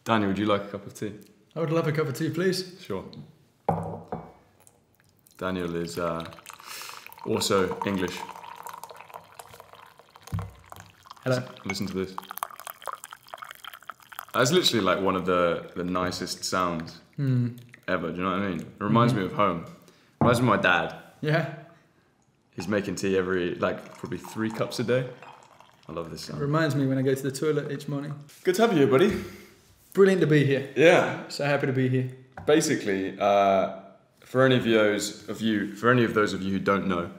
Daniel, would you like a cup of tea? I would love a cup of tea, please. Sure. Daniel is also English. Hello. Listen to this. That's literally like one of the nicest sounds ever. Do you know what I mean? It reminds me of home. Reminds me of my dad. Yeah. He's making tea every, probably 3 cups a day. I love this It sound. reminds me when I go to the toilet each morning. Good to have you here, buddy. Brilliant to be here. Yeah. So happy to be here. Basically, for any of those of you who don't know,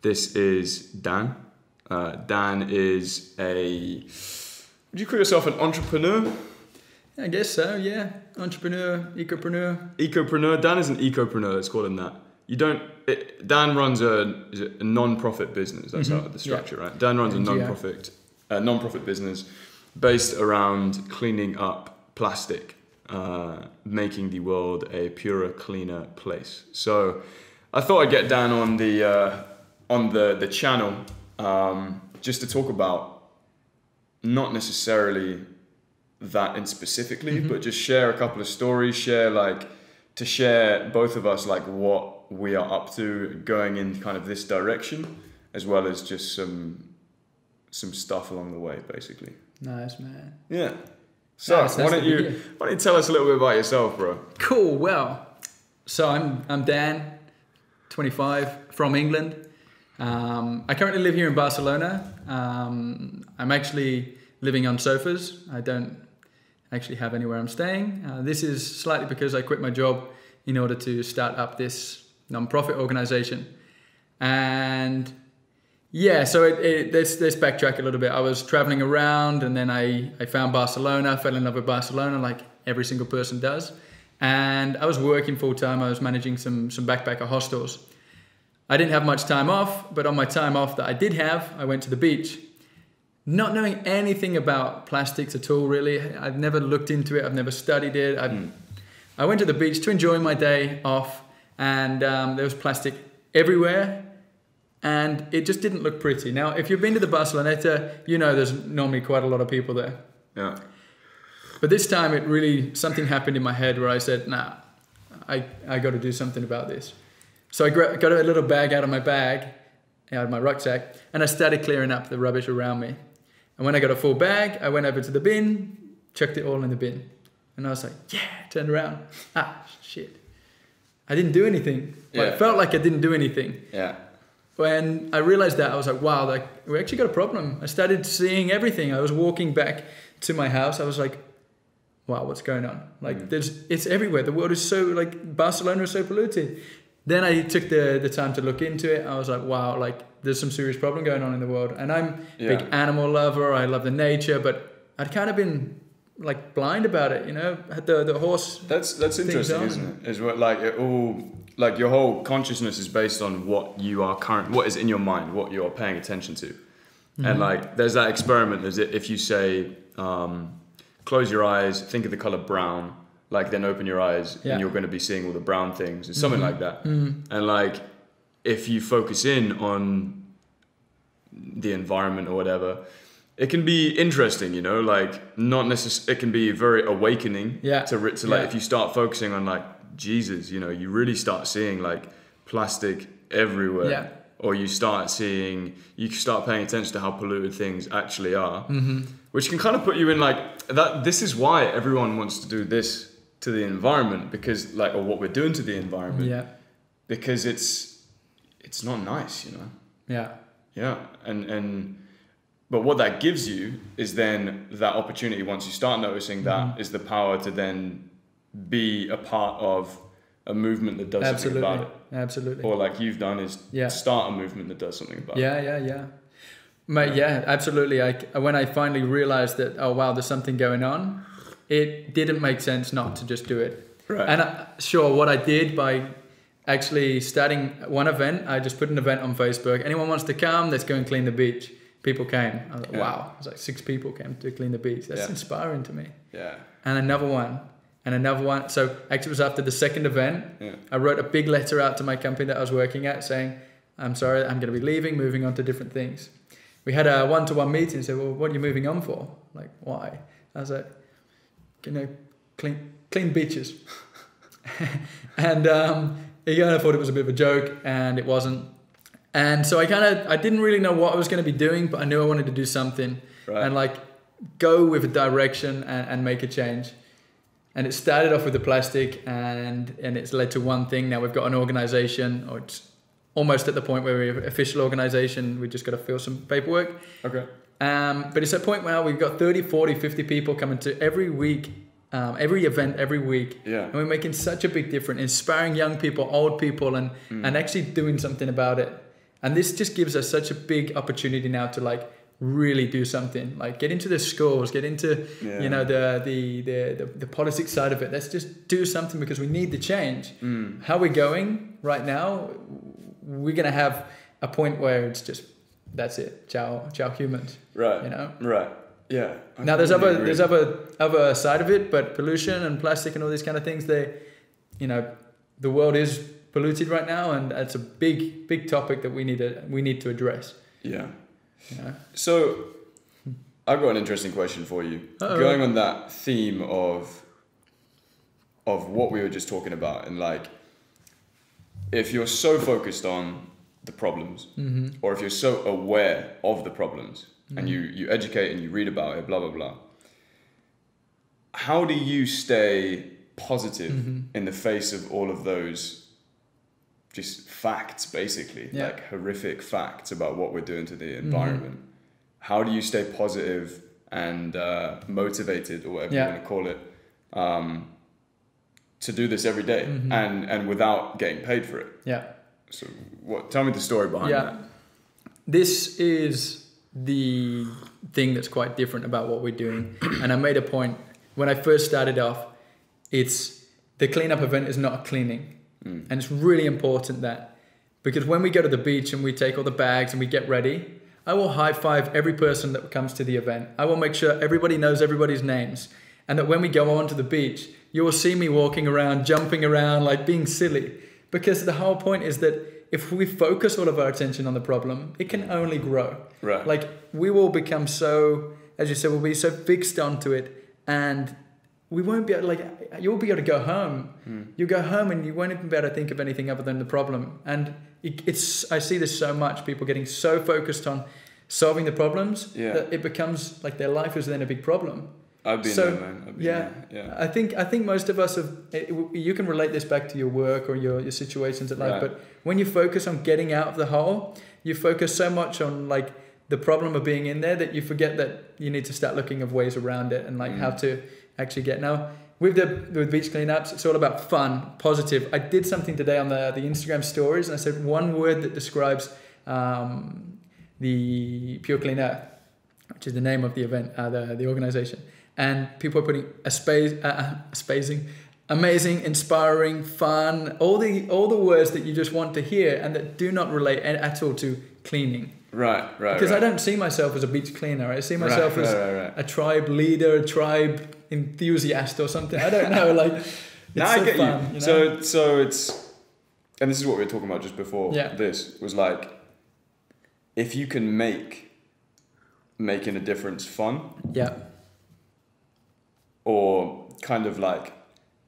this is Dan. Dan is would you call yourself an entrepreneur? I guess so, yeah. Entrepreneur, ecopreneur. Ecopreneur. Dan is an ecopreneur, let's call him that. Dan runs a non-profit business. That's how the structure, right? Dan runs a non-profit business based around cleaning up plastic, making the world a purer, cleaner place. So I thought I'd get Dan on the channel just to talk about not necessarily that in specifically, but just share a couple of stories, share both of us what we are up to going in kind of this direction, as well as just some stuff along the way, basically. Nice, man. Yeah. So why don't you tell us a little bit about yourself, bro? Cool. Well, so I'm Dan, 25, from England. I currently live here in Barcelona. I'm actually living on sofas. I don't actually have anywhere I'm staying. This is slightly because I quit my job in order to start up this non-profit organization. And yeah, so let's backtrack a little bit. I was traveling around, and then I found Barcelona, fell in love with Barcelona like every single person does. And I was working full time. I was managing some backpacker hostels. I didn't have much time off, but on my time off that I did have, I went to the beach. Not knowing anything about plastics at all, really. I've never looked into it. I've never studied it. I went to the beach to enjoy my day off, and there was plastic everywhere, and it just didn't look pretty. Now, if you've been to the Barceloneta, you know there's normally quite a lot of people there. Yeah. But this time, something happened in my head where I said, nah, I got to do something about this. So I got a little bag out of my rucksack, and I started clearing up the rubbish around me. And when I got a full bag, I went over to the bin, chucked it all in the bin. And I was like, yeah, turned around. Shit. I didn't do anything. Yeah. It felt like I didn't do anything. Yeah. When I realized that, I was like, wow, we actually got a problem. I started seeing everything. I was walking back to my house. I was like, wow, what's going on? It's everywhere. The world is Barcelona is so polluted. Then I took the time to look into it. I was like, wow, there's some serious problem going on in the world. And I'm a big animal lover. I love the nature, but I'd kind of been blind about it, had the horse. That's interesting, isn't it? Is what your whole consciousness is based on what is in your mind, what you're paying attention to. And there's that experiment, if you say, close your eyes, think of the color brown, then open your eyes and you're going to be seeing all the brown things. It's something like that. And if you focus in on the environment or whatever, it can be interesting, not necessarily, it can be very awakening if you start focusing on Jesus, you really start seeing plastic everywhere. Yeah. Or you start paying attention to how polluted things actually are, which can kind of put you in that. This is why everyone wants to do this to the environment, because or what we're doing to the environment, because it's not nice, Yeah. But what that gives you is then that opportunity, once you start noticing that, is the power to then be a part of a movement that does something about it. Absolutely. Or you've done is start a movement that does something about it. Yeah, absolutely. When I finally realized that, oh wow, there's something going on, it didn't make sense not to just do it. Right. And what I did by actually starting one event, I just put an event on Facebook. Anyone wants to come, let's go and clean the beach. People came. I was like, wow. It was 6 people came to clean the beach. That's inspiring to me. Yeah. And another one. So actually it was after the second event. Yeah. I wrote a big letter out to my company that I was working at saying, I'm sorry, I'm going to be leaving, moving on to different things. We had a one-to-one meeting and said, well, what are you moving on for? Why? I was like, clean beaches. And again, I thought it was a bit of a joke, and it wasn't. And so I didn't really know what I was going to be doing, but I knew I wanted to do something and like go with a direction and make a change. And it started off with the plastic, and it's led to one thing. Now we've got an organization, or it's almost at the point where we're an official organization. We just got to fill some paperwork. Okay. But it's a point where we've got 30, 40, 50 people coming to every week, every event every week. Yeah. And we're making such a big difference, inspiring young people, old people, and actually doing something about it. And this just gives us such a big opportunity now to like really do something, like get into the schools, get into you know the politics side of it. Let's just do something because we need the change. How we're going right now, we're gonna have a point where it's just that's it. Ciao humans. Right. You know. Right. Yeah. Now there's other side of it, but pollution and plastic and all these kind of things. The world is polluted right now, and it's a big topic that we need to address. Yeah. Yeah. So I've got an interesting question for you. Going on that theme of what we were just talking about, and like if you're so focused on the problems, or if you're so aware of the problems, and you educate and you read about it, blah blah blah, how do you stay positive in the face of all of those just facts, basically, like horrific facts about what we're doing to the environment? How do you stay positive and motivated, or whatever you want to call it, to do this every day and without getting paid for it? Yeah. So tell me the story behind that. This is the thing that's quite different about what we're doing. And I made a point when I first started off, it's the cleanup event is not cleaning. And it's really important that, because when we go to the beach and we take all the bags and we get ready, I will high five every person that comes to the event. I will make sure everybody knows everybody's names. And that when we go onto the beach, you will see me walking around, jumping around, like being silly. Because the whole point is that if we focus all of our attention on the problem, it can only grow. Right. Like we will become so, as you said, we'll be so fixed onto it, and we won't be able to, you'll be able to go home. You'll go home and you won't even be able to think of anything other than the problem. And I see this so much, people getting so focused on solving the problems that it becomes like their life is then a big problem. I've been there, man. I've been there. Yeah. I think most of us have, you can relate this back to your work or your situations at life, but when you focus on getting out of the hole, you focus so much on like the problem of being in there that you forget that you need to start looking of ways around it and like how to actually get. Now with beach cleanups, it's all about fun, positive. I did something today on the Instagram stories, and I said one word that describes the Pure Clean Earth, which is the name of the event, the organization. And people are putting amazing, inspiring, fun, all the words that you just want to hear and that do not relate at all to cleaning. Right. Because I don't see myself as a beach cleaner. I see myself as a tribe leader, a tribe enthusiast or something. I don't know. Like, it's I get fun, you. You know? So it's, and this is what we were talking about just before. This was like, if you can making a difference fun. Yeah. Or kind of like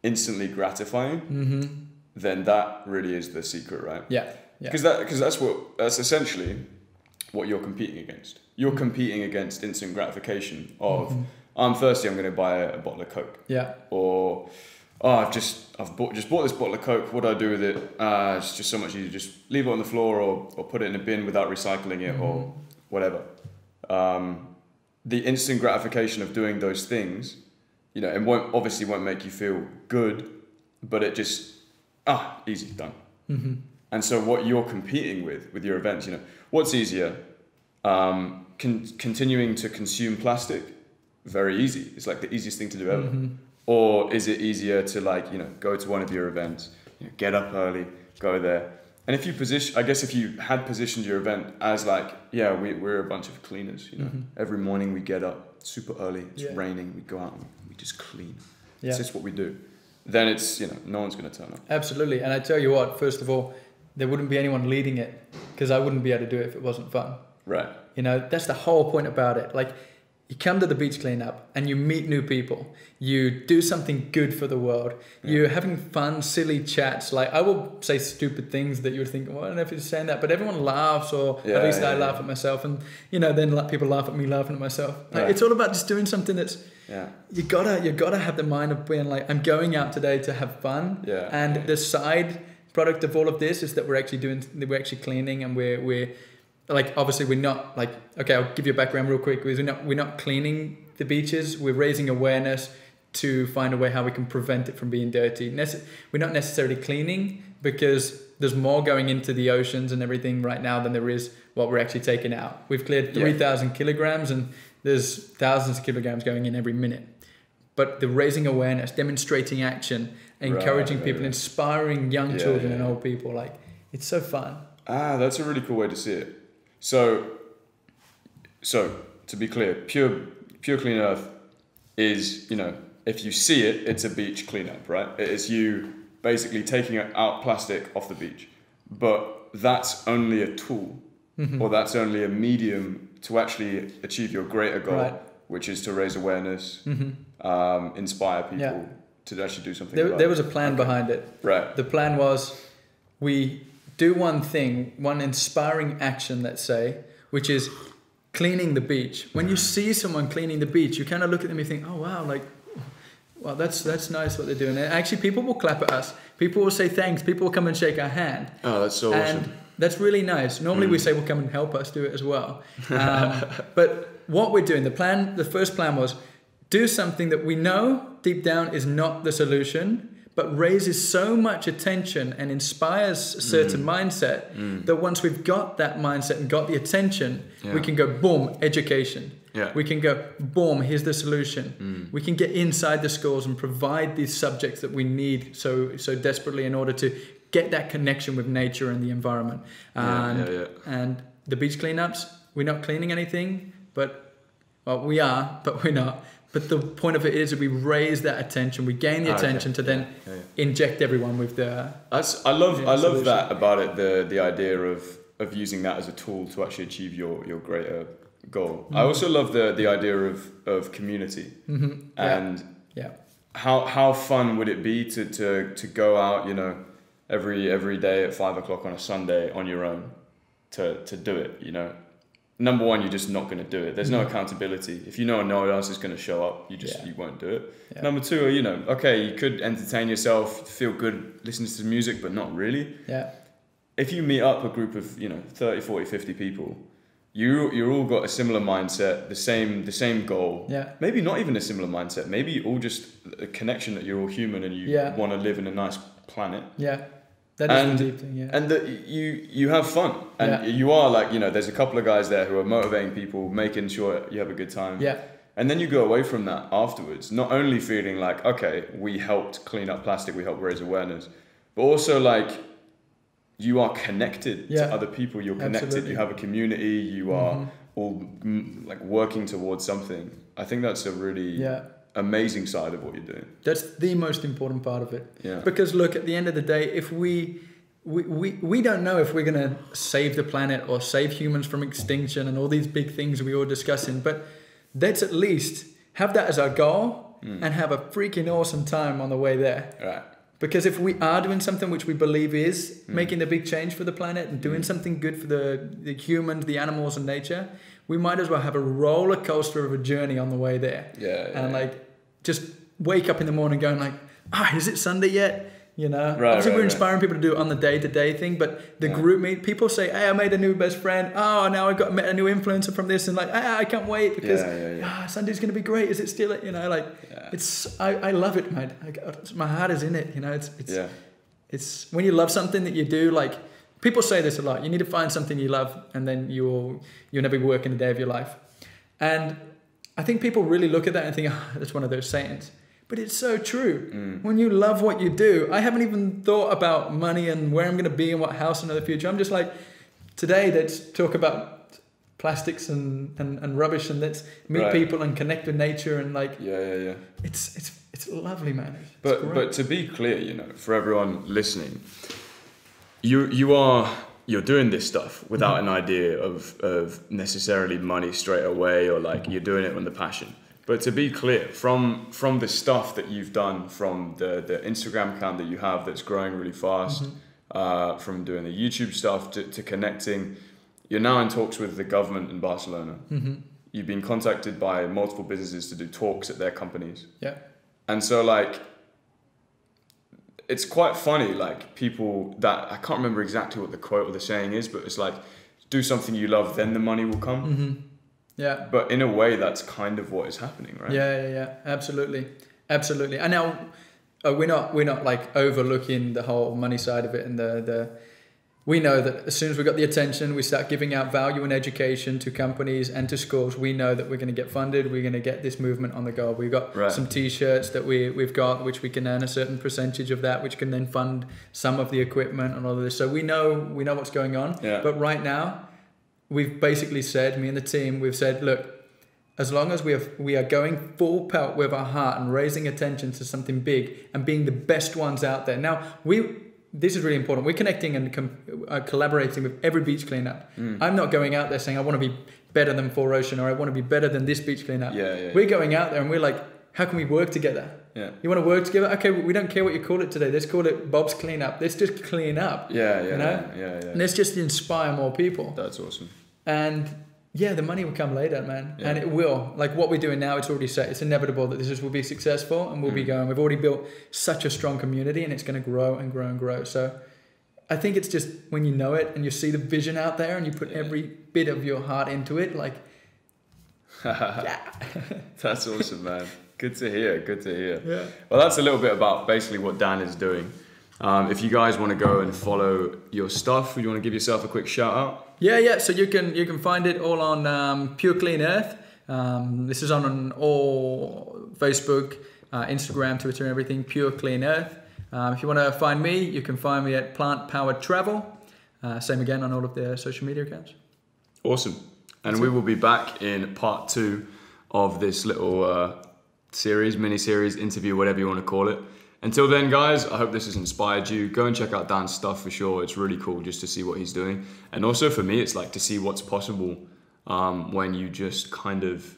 instantly gratifying, then that really is the secret, right? Yeah. Because that's essentially what you're competing against. You're competing against instant gratification of I'm thirsty, I'm going to buy a bottle of Coke. Yeah. Or I've bought this bottle of Coke. What do I do with it? It's just so much easier. Just leave it on the floor or put it in a bin without recycling it or whatever. The instant gratification of doing those things, you know, it won't make you feel good, but it just easy, done. And so what you're competing with your events, you know, what's easier? Continuing to consume plastic, very easy. It's like the easiest thing to do ever. Or is it easier to like, you know, go to one of your events, you know, get up early, go there. And if you had positioned your event as like, we're a bunch of cleaners, you know, every morning we get up super early, it's raining, we go out and we just clean. It's just what we do. Then it's, you know, no one's going to turn up. Absolutely. And I tell you what, first of all, there wouldn't be anyone leading it because I wouldn't be able to do it if it wasn't fun. Right. You know, that's the whole point about it. Like, you come to the beach cleanup and you meet new people. You do something good for the world. Yeah. You're having fun, silly chats. Like, I will say stupid things that you would think, well, I don't know if you're saying that, but everyone laughs, or at least I laugh at myself. And, you know, then people laugh at me laughing at myself. Like, it's all about just doing something that's, you gotta have the mind of being like, I'm going out today to have fun. Yeah. And the side product of all of this is that we're actually cleaning, and we're like, obviously we're not like, okay, I'll give you a background real quick. We're not cleaning the beaches. We're raising awareness to find a way how we can prevent it from being dirty. We're not necessarily cleaning, because there's more going into the oceans and everything right now than there is what we're actually taking out. We've cleared 3,000 kilograms, and there's thousands of kilograms going in every minute. But the raising awareness, demonstrating action, encouraging people, inspiring young children and old people, like, it's so fun. That's a really cool way to see it. So to be clear, pure clean earth is, you know, if you see it, it's a beach cleanup, right? It is you basically taking out plastic off the beach. But that's only a tool, or that's only a medium to actually achieve your greater goal, which is to raise awareness, inspire people to actually do something. There was a plan behind it. Right. The plan was, we do one thing, one inspiring action, let's say, which is cleaning the beach. When you see someone cleaning the beach, you kind of look at them and you think, oh wow, like, well, that's nice what they're doing. And actually, people will clap at us. People will say thanks. People will come and shake our hand. Oh, that's so awesome. And that's really nice. Normally we say, well, come and help us do it as well. But what we're doing, the first plan was, do something that we know deep down is not the solution, but raises so much attention and inspires a certain mindset that once we've got that mindset and got the attention, we can go, boom, education. Yeah. We can go, boom, here's the solution. We can get inside the schools and provide these subjects that we need so desperately in order to get that connection with nature and the environment. And the beach cleanups, we're not cleaning anything, but, well, we are, but we're not. But the point of it is that we raise that attention, we gain the attention to then inject everyone with the. I love that about it. The idea of using that as a tool to actually achieve your greater goal. I also love the idea of community and how fun would it be to go out, you know, every day at 5 o'clock on a Sunday on your own to do it, you know. Number one, you're just not going to do it. There's no accountability. If you know no one else is going to show up, you won't do it. Yeah. Number two, you know, okay, you could entertain yourself, feel good, listen to some music, but not really. Yeah. If you meet up a group of, you know, 30, 40, 50 people, you're all got a similar mindset, the same goal. Yeah. Maybe not even a similar mindset. Maybe you all just a connection that you're all human and you want to live in a nice planet. Yeah. That is the deep thing, and that you have fun, and you are like, you know, there's a couple of guys there who are motivating people, making sure you have a good time. Yeah. And then you go away from that afterwards, not only feeling like, okay, we helped clean up plastic, we helped raise awareness, but also like you are connected to other people. You're connected. Absolutely. You have a community. You are all like working towards something. I think that's a really amazing side of what you're doing. That's the most important part of it. Yeah. Because look, at the end of the day, if we don't know if we're going to save the planet or save humans from extinction and all these big things we were discussing, but let's at least have that as our goal and have a freaking awesome time on the way there. Right. Because if we are doing something which we believe is making the big change for the planet and doing something good for the humans, the animals and nature, we might as well have a roller coaster of a journey on the way there. And like just wake up in the morning going like, is it Sunday yet? You know, obviously we're inspiring people to do it on the day-to-day thing, but the group meet, people say, hey, I made a new best friend. Oh, now I've met a new influencer from this, and like, I can't wait because Sunday's gonna be great. Is it still, you know, like it's, I love it, man. My heart is in it. You know, it's when you love something that you do, like people say this a lot. You need to find something you love, and then you'll never be working a day of your life. And I think people really look at that and think, that's one of those sayings. But it's so true. When you love what you do, I haven't even thought about money and where I'm going to be and what house in the future. I'm just like, today let's talk about plastics and rubbish, and let's meet people and connect with nature and like. It's lovely, man. But to be clear, you know, for everyone listening, you are you're doing this stuff without an idea of necessarily money straight away, or like you're doing it on the passion. But to be clear, from the stuff that you've done, from the Instagram account that you have that's growing really fast, from doing the YouTube stuff to connecting, you're now in talks with the government in Barcelona. You've been contacted by multiple businesses to do talks at their companies. Yeah. And so like, it's quite funny, like people that, I can't remember exactly what the quote or the saying is, but it's like, do something you love, then the money will come. Yeah. But in a way, that's kind of what is happening, right? Yeah. Absolutely. And now we're not like overlooking the whole money side of it, and we know that as soon as we got the attention, we start giving out value and education to companies and to schools. We know that we're going to get funded. We're going to get this movement on the go. We've got some T-shirts that we've got, which we can earn a certain percentage of that, which can then fund some of the equipment and all of this. So we know what's going on. Yeah. But right now, we've basically said, me and the team, we've said, look, as long as we are going full pelt with our heart and raising attention to something big and being the best ones out there. Now, this is really important. We're connecting and collaborating with every beach cleanup. I'm not going out there saying I want to be better than Four Ocean, or I want to be better than this beach cleanup. We're going out there and we're like, how can we work together? Yeah. You want to work together? Okay, we don't care what you call it today. Let's call it Bob's Cleanup. Let's just clean up. Yeah. And let's just inspire more people. That's awesome. And yeah, the money will come later, man. Yeah. And it will. Like what we're doing now, it's already set. It's inevitable that this will be successful, and we'll be going. We've already built such a strong community, and it's going to grow and grow and grow. So I think it's just when you know it and you see the vision out there and you put every bit of your heart into it, like, That's awesome, man. Good to hear. Yeah. Well, that's a little bit about basically what Dan is doing. If you guys want to go and follow your stuff, you want to give yourself a quick shout out? Yeah. So you can find it all on Pure Clean Earth. This is on all Facebook, Instagram, Twitter, and everything. Pure Clean Earth. If you want to find me, you can find me at Plant Powered Travel. Same again on all of the social media accounts. Awesome. And we will be back in part 2 of this little mini-series, interview, whatever you want to call it. Until then, guys, I hope this has inspired you. Go and check out Dan's stuff for sure. It's really cool just to see what he's doing. And also for me, it's like to see what's possible when you just kind of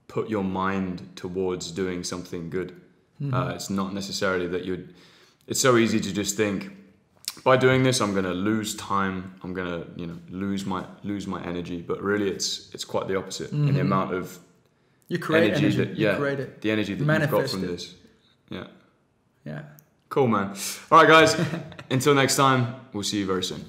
put your mind towards doing something good. It's not necessarily that it's so easy to just think, by doing this, I'm going to lose time. I'm going to, lose my energy. But really, it's quite the opposite. In the amount of you create energy. You create it. The energy that you've got from this. Yeah. Yeah. Cool, man. All right, guys. Until next time, we'll see you very soon.